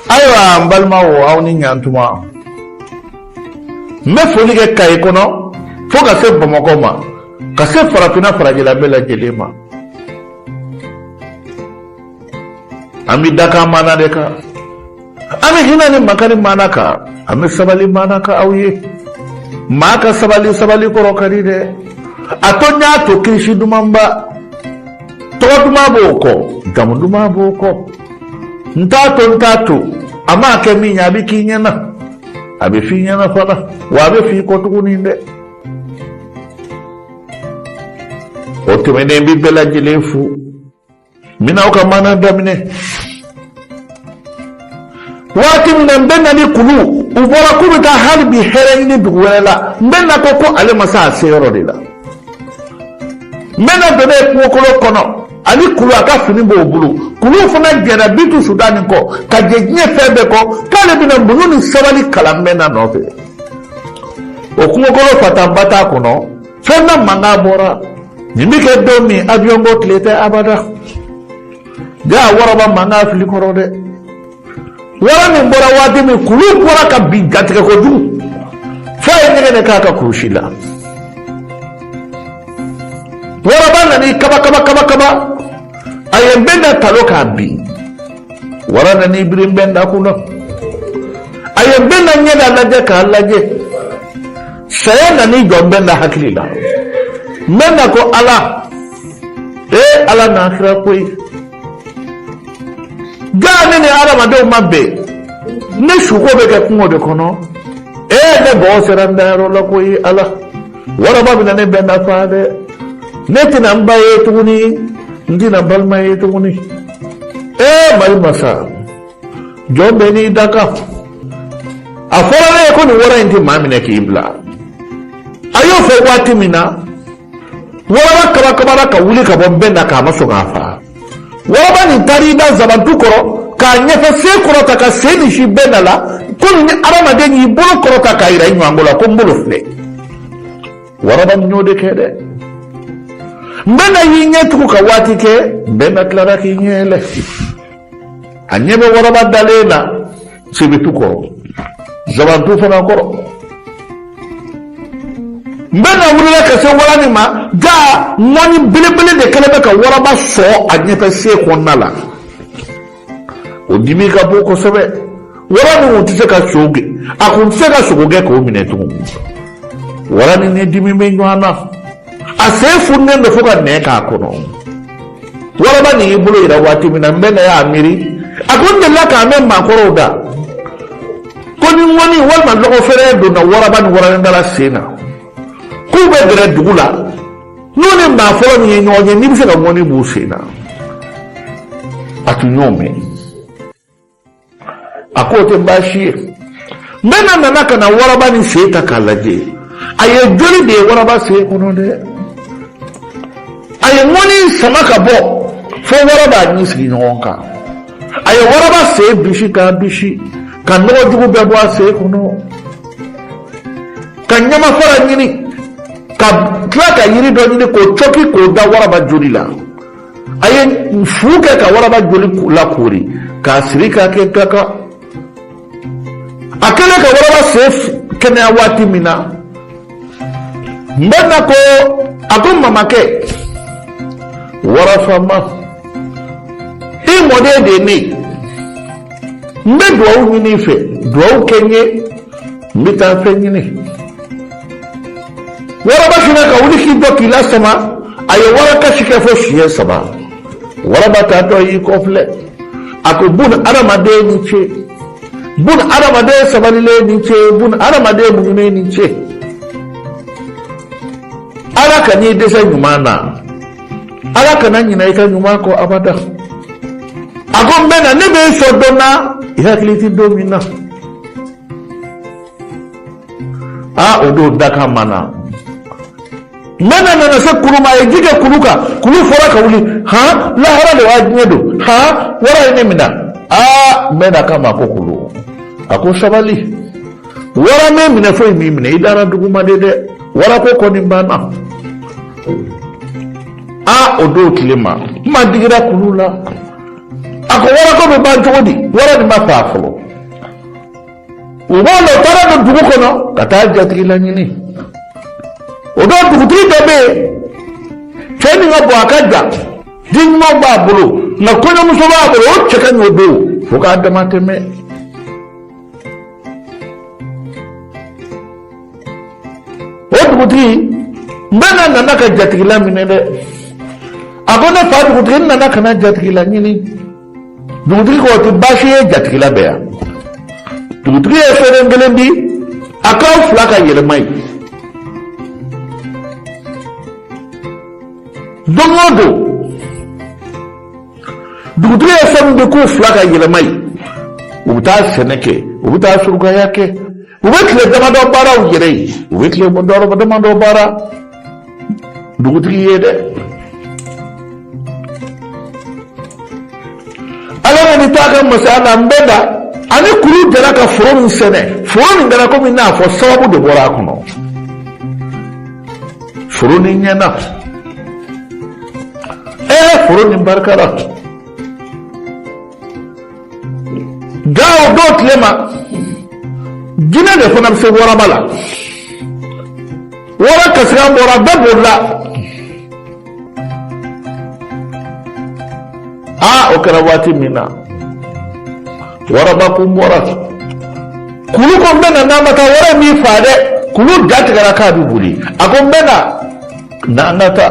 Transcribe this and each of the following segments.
Ayiwa n balimaw aw ni ɲantuma n bɛ foli kɛ Kayi kɔnɔ fo ka se Bamakɔ ma ka se farafinna farajɛla bɛɛ lajɛlen ma. An bɛ dakan maana de kan, an bɛ hinɛ ni makari maana kan, an bɛ sabali maana kan aw ye. Maa ka sabali kɔrɔ ka di dɛ. A to n y'a to kirisi dumanba, tɔgɔ duman b'o kɔ, jamu duman b'o kɔ. N t'a to a m'a kɛ min ye a bɛ k'i ɲɛna, a bɛ f'i ɲɛna fana wa a bɛ f'i kɔ tuguni dɛ. O tɛmɛnen bɛ bɛɛ lajɛlen fo, n bɛna aw ka maana daminɛ. Waati min na n bɛ na ni kulu, u bɔra k'u bɛ taa hali bi hɛrɛ ɲini dugu wɛrɛ la, n bɛ na ko ale ma se a se yɔrɔ de la. N bɛ na donne kungokolo kɔnɔ, ani kulu a ka fini b'o bolo, kulu fana jɛra Bitu Sudani kɔ ka jɛ diɲɛ fɛn bɛɛ kɔ k'ale bɛna muɲu ni sabali kalan mɛn na nɔfɛ. O kungokolo fatanba t'a kɔnɔ, fɛn na mankan bɔra. Nin bɛ kɛ don min avion ko tile tɛ abada. Jaa waraba mankan fili kɔrɔ dɛ. Wara min bɔra waati min kulu bɔra ka bin gatigɛ kojugu, f'a ye ɲɛgɛn de k'a ka kulusi la. Waraba nani kaba a ye n bɛn da talo k'a bin. Wara nani biri n bɛn da kunna, a ye n bɛn da ɲɛda lajɛ k'a lajɛ. Saya nani jɔ n bɛn da hakili la. N bɛn da ko Ala, Ala n'a kira koyi. Jaa ne ni adamadenw ma bɛn, ne suko bɛ kɛ kungo de kɔnɔ. Ne bɔgɔ sera n dayɔrɔ la koyi Ala. Waraba bɛna ne bɛn da faa dɛ. Ne tɛna n ba ye tuguni, n tɛna balima ye tuguni. Mali masa, jɔn bɛ n'i dakan. A fɔra ne ye ko nin wara in tɛ maa minɛ k'i bila. A y'o fɔ waati min na, waraba kabara ka wuli ka bɔ n bɛn da k'a ma sɔn k'a faga. Waraba nin taara i da zabantu kɔrɔ k'a ɲɛfɛ sen kɔrɔta ka sen nin si bɛn da la, ko nin ni adamaden y'i bolo kɔrɔta k'a yira i ɲɔgɔn la ko n bolo filɛ. Waraba nin y'o de kɛ dɛ. N bɛn da y'i ɲɛ tugu ka waati kɛ, n bɛn da tilara k'i ɲɛ yɛlɛ. A ɲɛ bɛ waraba dalen na Sebetu kɔrɔ, zabantu fana kɔrɔ. N bɛn da wulila ka se wara nin ma, jaa ŋɔni belebele de kɛlen bɛ ka waraba sɔɔ a ɲɛfɛ sen kɔnɔna la. O dimi ka bon kosɛbɛ. Wara nin kun tɛ se ka sogo gɛn, a kun tɛ se ka sogo gɛn k'o minɛ tugun. Wara nin ni dimi bɛ ɲɔgɔn na, a sen fununen don fo ka nɛn k'a kɔnɔ. Waraba nin y'i bolo yira waati min na, n bɛn da y'a miiri, a ko n delila k'a mɛn maakɔrɔw da ko ni ŋɔni walima lɔgɔ fɛrɛ donna waraba ni waranikala sen na, k'u bɛ gɛrɛ dugu la, n'u ni maa fɔlɔ min ye ɲɔgɔn ye, n'i bɛ se ka ŋɔni b'u sen na. A tun y'o mɛn. A ko o tɛ baasi ye. N bɛn da nana ka na waraba ni sen ta k'a lajɛ, a ye joli de ye waraba sen kɔnɔ dɛ. A ye ŋɔni sama ka bɔ fo waraba ɲi sigi ɲɔgɔn kan. A ye waraba sen bisi k'a bisi, ka nɔgɔ jugu bɛɛ bɔ a sen kɔnɔ, ka ɲamafara ɲini, ka tila ka yiri dɔ ɲini k'o cɔki k'o da waraba joli la. A ye fu kɛ ka waraba joli lakoori k'a siri k'a kɛ gaka. A kɛlen ka waraba sen kɛnɛya waati min na, n bɛn da ko a ko mamakɛ, warafama, i mɔden de ye ne. N bɛ dugawu ɲini i fɛ, dugawu kɛ n ye, n bɛ taa fɛn ɲini. Waraba fana ka wuli k'i jɔ k'i lasama, a ye warakasi kɛ fo siɲɛ 3. Waraba taatɔ y'i kɔfilɛ, a ko bun adamaden ni ce, bun adamaden sabalilen ni ce, bun adamaden muɲunen ni ce. Ala ka n'i dɛsɛ ɲuman na, Ala kana ɲinɛ i ka ɲuman kɔ abada. A ko n bɛn na, ne bɛ i sɔn don na, i hakili tɛ don min na. O don dakan ma na. N bɛn na nana se kulu ma, a ye ji kɛ kulu kan, kulu fɔra ka wuli, lahara de b'a diɲɛ don, wara ye ne minɛ. N bɛn na k'a ma ko kulu. A ko sabali, wara m'e minɛ foyi m'i minɛ, i dara duguma de dɛ, wara ko kɔni banna. O don tile ma, n ma digira kulu la. A ko wara ko bɛ ban cogo di? Wara nin ma faa fɔlɔ. ubalo tara do dugu kono kata jatigila nyini odo dugutigi dobe cheni ngabo akada dinmo babulu na kono muso babulu o cheka nyodo foka damateme o dugutigi mbena nana ka jatigila minede agona fa dugutigi nana kana jatigila nyini dugutigi ko ti bashi jatigila beya dugutigi e fere ngelendi akaw flaka yelemay dongodo dugutigi e fere ko flaka yelemay ubuta seneke ubuta surga yake ubekle damado bara uyere ubekle mondoro damado bara dugutigi yede ala ni taka masala mbeda ani kuru jara ka foro sene foro ngara ko minna fo sababu de bora kono foro ni nyana foro ni barkara gawo dot lema gina de fona se wora bala wora kasra bora dabola okara wati mina wara ba kumbora kulu ko bena na mata wara mi fade kulu dati gara ka bibuli akon bena na ngata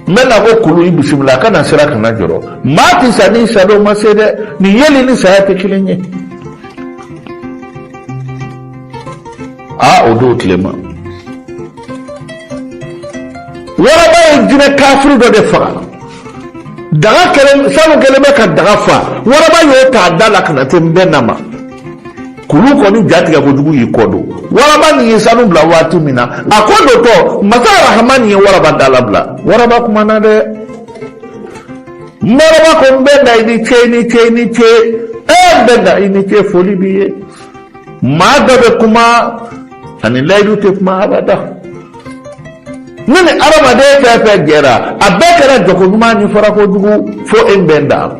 mena ko kulu ibismillah kana sira kana joro mati sani sado masede ni yeli ni sayate kilenye odo tlema wara ba jine kafir do defa daga kelen sanu kelebe ka daga fa waraba yo ta dala kana tembe nama kulu ko ni jatiga ko dugu yi kodo waraba ni sanu bla wati mina akodo to masa rahmani ye waraba dala bla waraba kuma na de maraba ko benda ini che benda ini che foli biye ma da kuma ani laidu te kuma abada nini arama de fefe gera abekara joko numa ni fara ko dugu fo embenda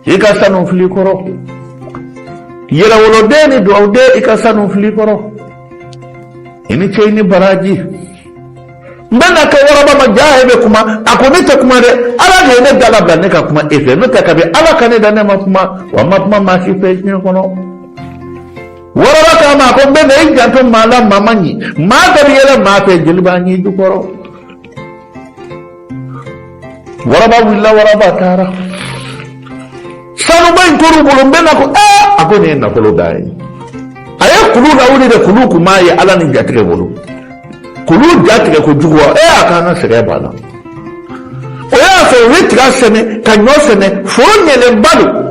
ika sanu fili koro yela wolo de ni do de ika sanu fili koro ini cheini baraji mbana ka waraba majahibe kuma akonita kuma de ala de ne dala blanne ka kuma efe no takabe ala kane da ne ma kuma wa ma kuma ma shi fe ni kono waraba ka ma ko bende injanto mala mamani ma dariyela ma fe jilbani du koro waraba willa waraba tara sanu bay koru bulu bena ko ako ne na kolo dai aya kulu na wuri de kulu kuma ya ala ni jatike bulu kulu jatike ko juwa akana sere bala o ya fe witra sene kanyo sene fonyele balu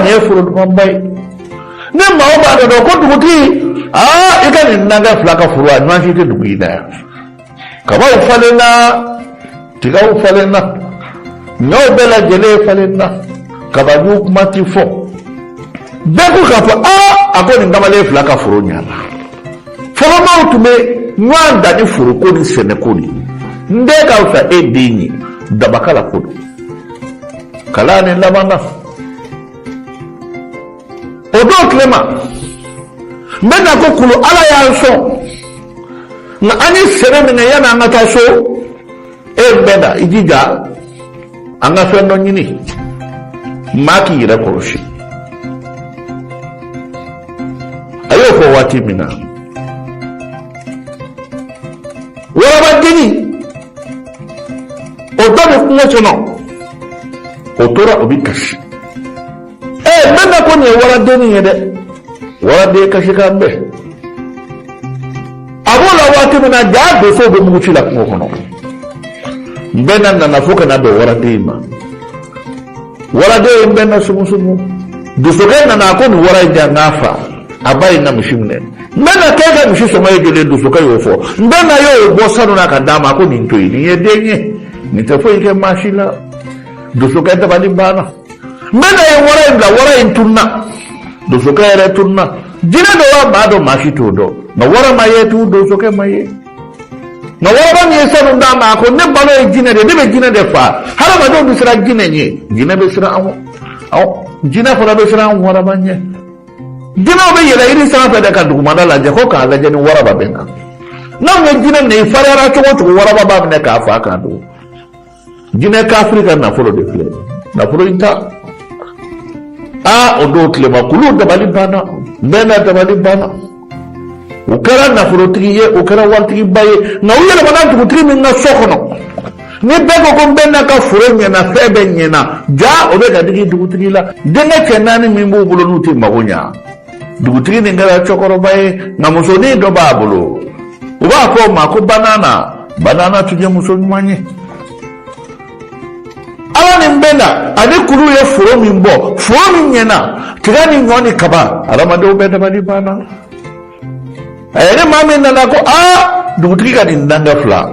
ne furu mbay ne mawo ba da ko duguti ika ni naga flaka furu anwa shi te dugu ida kaba ufalena tiga ufalena no bela jele falena kaba du mati fo beku ka fo ako ni ngamale flaka furu nyala foro ma utume nwanda ni furu ko ni sene ko ni ndeka usa edinyi dabakala ko kala ni labana odo klema mbena ko kulu ala ya so na ani sere mina yana ngata so mbeda ijija anga so no nyini maki ira koroshi ayo ko wati mina wala badini odo ni kunyo chono otora obikashi mbena ko ne wara deni yede wara de kashi kambe abola wati mina ja do so do muchi la ko kono mbena na nafuka na do wara de ma wara de mbena sumu do so gena na ko ni wara ja nafa abai na mushimne mbena kega mushiso mai gele do so kayo fo mbena yo bo sanu na kadama ko ni ntoi ni yedenye ni tafo ike mashila do so kenta bali bana mena ye wara in tunna do so kere tunna jina do wa ba do mashi to do na wara maye tu do so ke maye na wara ni sanu da ma ko ne balo e jina de be jina de fa hala ma do bisra jina ni jina be sira awo jina fara be sira wara banye jina be yela iri sanfɛ de ka dugumana lajɛ ko k'a lajɛ ni waraba bɛ na n'anw ye jinɛ minɛ i fariyara cogo o cogo waraba b'a minɛ k'a fa k'a don jinɛ kafiri ka nafolo de filɛ nafolo in ta o don tilema kulu dabali banna bɛnna dabali banna u kɛra nafolotigi ye u kɛra waritigiba ye nka u yɛlɛmana dugutigi min ka so kɔnɔ ni bɛɛ ko ko n bɛna ka foro ɲɛna fɛn bɛɛ ɲɛna ja o bɛ ka digi dugutigi la denkɛ cɛ 4 min b'u bolo n'u tɛ mago ɲa dugutigi nin kɛra cɛkɔrɔba ye nka musonin dɔ b'a bolo u b'a fɔ o ma ko banana tun ye muso ɲuman ye ala nin bɛna ani kulu ye foro min bɔ foro min ɲɛna tiga ni ɲɔ ni kaba adamadenw bɛɛ dabali banna ni maa min nana ko dugutigi ka nin dankɛ 2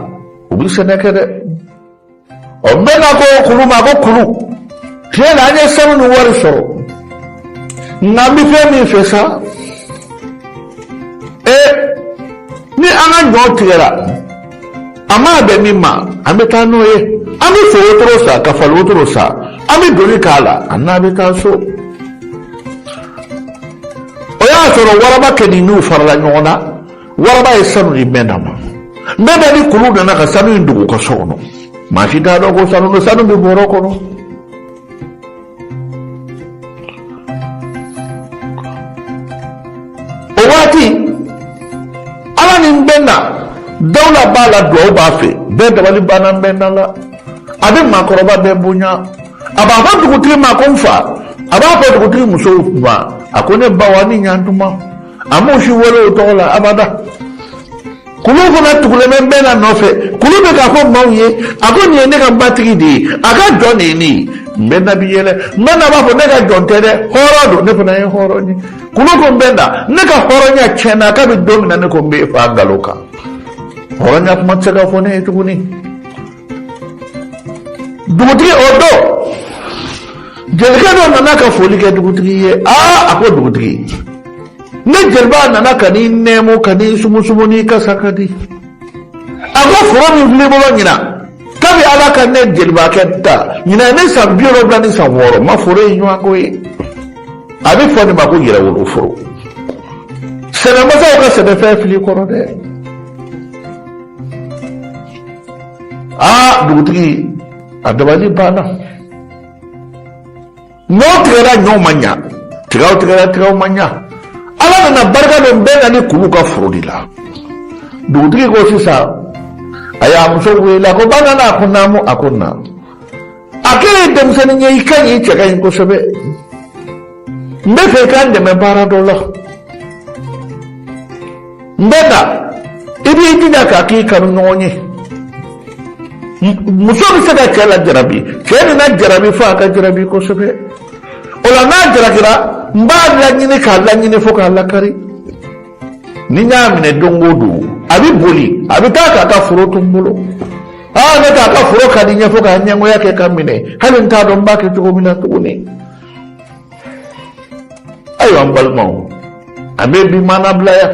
u bɛ sɛnɛ kɛ dɛ n bɛna ko kulu ma ko kulu tiɲɛ na an ye sanu ni wari sɔrɔ nka n bɛ fɛn min fɛ sa ni an ka ɲɔ tigɛra a ma bɛn min ma an bɛ taa n'o ye an bɛ fo wotoro sa ka fali wotoro sa an bɛ doni k'a la a n'a bɛ taa so o y'a sɔrɔ waraba kɛnin n'u farala ɲɔgɔn na waraba ye sanu di Mbɛnda ma Mbɛnda ni kulu nana ka sanu in dogo ka so kɔnɔ maa si t'a dɔn ko sanu bɛ bɔrɔ kɔnɔ o waati ala ni Mbɛnda dawla b'a la duwawu b'a fɛ bɛɛ dabali banna Mbɛnda la a bɛ maakɔrɔba bɛɛ bonya a b'a fɔ dugutigi ma ko n fa a b'a fɔ dugutigi musow ma a ko ne ba wa ni ɲantuma a m'o si wele o tɔgɔ la abada kulu fana tugulen bɛ Mbɛnda nɔfɛ kulu bɛ k'a fɔ maaw ye a ko nin ye ne ka batigi de ye a ka jɔn de ye ne ye Mbɛnda bi yɛlɛ Mbɛnda b'a fɔ ne ka jɔn tɛ dɛ hɔrɔn don ne fana ye hɔrɔn ye kulu ko Mbɛnda ne ka hɔrɔnya tiɲɛna k'a bɛ don min na ne ko n bɛ fa nkalon kan hɔrɔnya kuma tɛ se ka fɔ ne ye tuguni dugutigi o don jelikɛ dɔ nana ka foli kɛ dugutigi ye a ko dugutigi ne jeliba nana ka n'i nɛɛmu ka n'i sumusumu n'i kasa ka di a ko foro min filɛ i bolo ɲina kabi ala ka ne jelibakɛ ta ɲina ne san 70 ni san 6 ma foro ye ɲɔgɔn ko ye a bɛ fɔ nin ma ko yɛrɛwolo foro sɛnɛmasaw ka sɛnɛfɛn fili kɔrɔ dɛ dugutigi a dabali banna n'o tigɛra ɲɔw ma ɲa tigaw tigɛra tigaw ma ɲa ala nana barika don Mbɛnda ni kulu ka foro de la dugutigi ko sisan a y'a muso wele a ko banana a ko naamu a ko na a k'e ye denmisɛnnin ye i ka ɲi i cɛ ka ɲi kosɛbɛ n bɛ fɛ i k'an dɛmɛ baara dɔ la Mbɛnda i b'i jija k'a k'i kanu ɲɔgɔn ye muso bɛ se ka cɛ la jarabi cɛ nin na jarabi fo a ka jarabi kosɛbɛ o la n'a jalakira n b'a laɲini k'a laɲini fo k'a lakari ni n y'a minɛ don o don a bɛ boli a bɛ taa k'a ka foro to n bolo ne k'a ka foro ka di ɲɛ fo k'a ɲɛngoya kɛ ka minɛ hali n t'a dɔn n b'a kɛ cogo min na tuguni ayiwa n balimaw an bɛ bi maana bila yan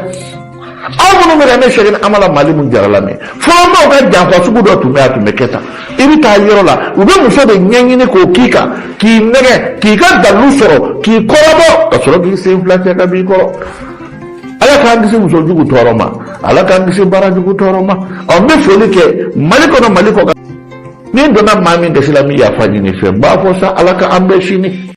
aw minnu bɛ ka ne sɛgɛn amala mali mun jara la mɛ fɔlɔmaw ka janfa sugu dɔ tun bɛ a tun bɛ kɛ tan i bɛ taa yɔrɔ la u bɛ muso de ɲɛɲini k'o k'i kan k'i nɛgɛ k'i ka dalu sɔrɔ k'i kɔrɔbɔ ka sɔrɔ k'i sen 2 cɛ ka b'i kɔrɔ ala k'an kisi muso jugu tɔɔrɔ ma ala k'an kisi baara jugu tɔɔrɔ ma n bɛ foli kɛ mali kɔnɔ mali kɔ kan ni donna maa min gasi la min yafa ɲini fɛ n b'a fɔ sa ala ka an bɛɛ sini